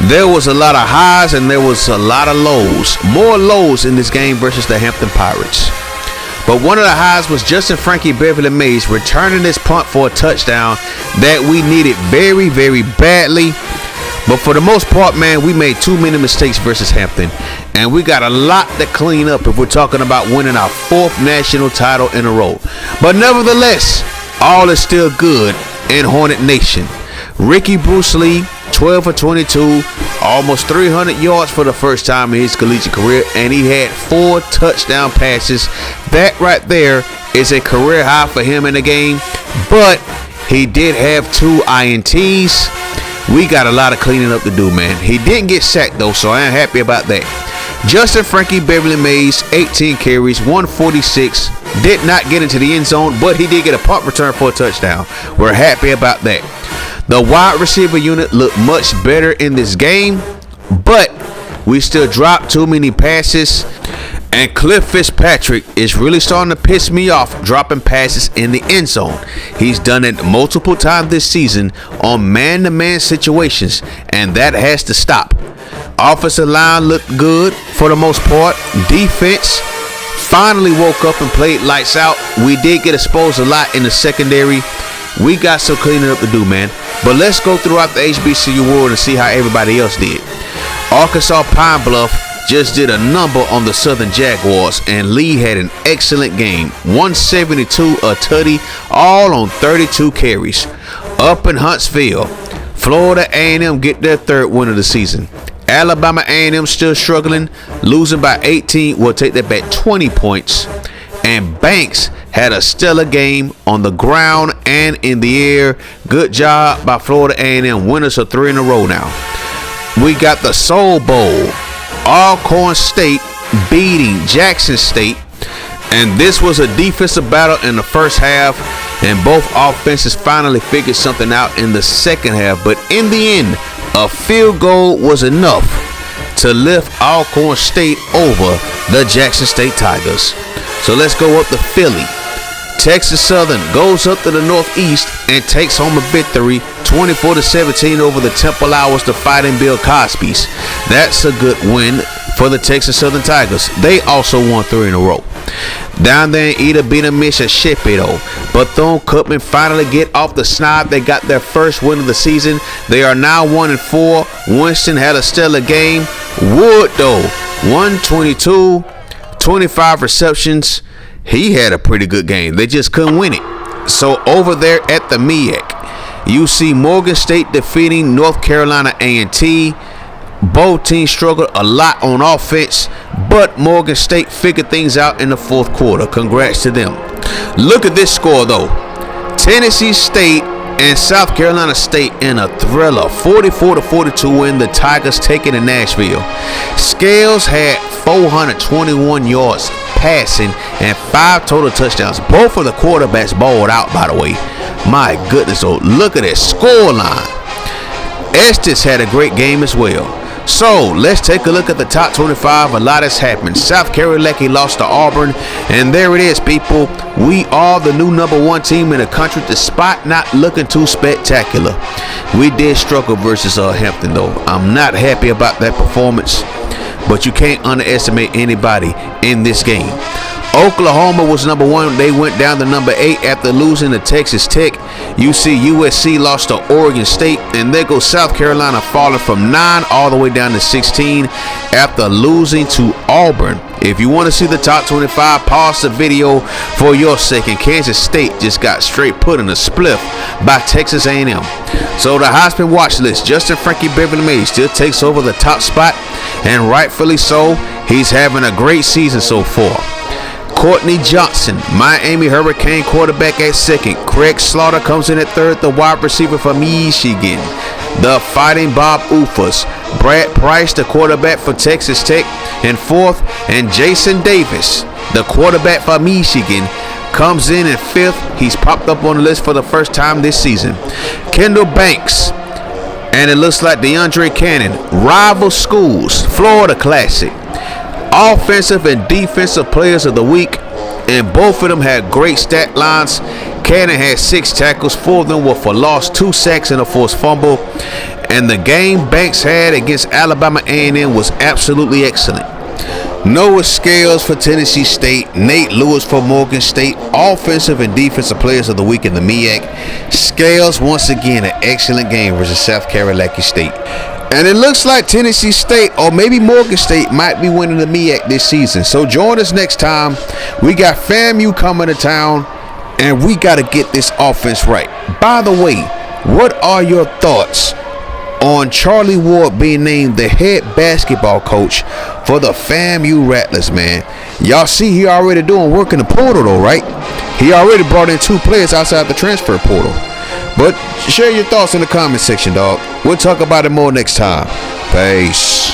There was a lot of highs and there was a lot of lows. More lows in this game versus the Hampton Pirates. But one of the highs was Justin Frankie Beverly Mays returning this punt for a touchdown that we needed very, very badly. But for the most part, man, we made too many mistakes versus Hampton. And we got a lot to clean up if we're talking about winning our 4th national title in a row. But nevertheless, all is still good in Hornet Nation. Ricky Bruce Lee, 12 for 22, almost 300 yards for the first time in his collegiate career, and he had 4 touchdown passes. That right there is a career high for him in the game, but he did have 2 INTs. We got a lot of cleaning up to do, man. He didn't get sacked, though, so I am happy about that. Justin Frankie Beverly Mays, 18 carries, 146, did not get into the end zone, but he did get a punt return for a touchdown. We're happy about that. The wide receiver unit looked much better in this game, but we still dropped too many passes. And Cliff Fitzpatrick is really starting to piss me off dropping passes in the end zone. He's done it multiple times this season on man-to-man situations, and that has to stop. Offensive line looked good for the most part. Defense finally woke up and played lights out. We did get exposed a lot in the secondary. We got some cleaning up to do, man. But let's go throughout the HBCU world and see how everybody else did. Arkansas Pine Bluff just did a number on the Southern Jaguars, and Lee had an excellent game. 172, a tutty, all on 32 carries. Up in Huntsville, Florida A&M get their 3rd win of the season. Alabama A&M still struggling, losing by 18. We'll take that back, 20 points. And Banks had a stellar game on the ground and in the air. Good job by Florida A&M, winners of 3 in a row now. We got the Soul Bowl. Alcorn State beating Jackson State, and this was a defensive battle in the first half, and both offenses finally figured something out in the second half. But in the end, a field goal was enough to lift Alcorn State over the Jackson State Tigers. So let's go up to Philly. Texas Southern goes up to the Northeast and takes home a victory, 24-17 over the Temple Owls, the Fighting Bill Cosbys. That's a good win for the Texas Southern Tigers. They also won 3 in a row. Down there in Ida Benamis at Shepherdo, Bethune-Cookman finally get off the snide. They got their first win of the season. They are now 1-4. Winston had a stellar game. Wood, though, 122, 25 receptions. He had a pretty good game. They just couldn't win it. So over there at the MEAC, you see Morgan State defeating North Carolina A&T. Both teams struggled a lot on offense, but Morgan State figured things out in the 4th quarter. Congrats to them. Look at this score, though. Tennessee State and South Carolina State in a thriller. 44-42 win. The Tigers taking to Nashville. Scales had 421 yards passing and 5 total touchdowns. Both of the quarterbacks balled out, by the way. My goodness, oh, look at that score line. Estes had a great game as well. So let's take a look at the top 25. A lot has happened. South Carolina lost to Auburn, and there it is, people. We are the new #1 team in the country, despite not looking too spectacular. We did struggle versus Hampton, though. I'm not happy about that performance, but you can't underestimate anybody in this game. Oklahoma was #1. They went down to #8 after losing to Texas Tech. You see USC lost to Oregon State, and there goes South Carolina falling from 9 all the way down to 16 after losing to Auburn. If you want to see the top 25, pause the video for your sake. And Kansas State just got straight put in a spliff by Texas A&M. So the Heisman watch list, Justin Frankie Beverly Mays still takes over the top spot, and rightfully so. He's having a great season so far. Courtney Johnson, Miami Hurricane quarterback at 2nd. Craig Slaughter comes in at 3rd, the wide receiver from Michigan. The Fighting Bob Ufas. Brad Price, the quarterback for Texas Tech, in 4th. And Jason Davis, the quarterback for Michigan, comes in at 5th. He's popped up on the list for the first time this season. Kendall Banks, and it looks like DeAndre Cannon. Rival schools, Florida Classic. Offensive and defensive players of the week, and both of them had great stat lines. Cannon had 6 tackles, 4 of them were for loss, 2 sacks and a forced fumble. and the game Banks had against Alabama A&M was absolutely excellent. Noah Scales for Tennessee State, Nate Lewis for Morgan State, Offensive and Defensive Players of the Week in the MEAC. Scales once again an excellent game versus South Carolina State. And it looks like Tennessee State or maybe Morgan State might be winning the MEAC this season. So join us next time. We got FAMU coming to town, and we got to get this offense right. By the way, what are your thoughts on Charlie Ward being named the head basketball coach for the FAMU Rattlers, man? Y'all see he already doing work in the portal though, right? He already brought in 2 players outside the transfer portal. But share your thoughts in the comment section, dog. We'll talk about it more next time. Peace.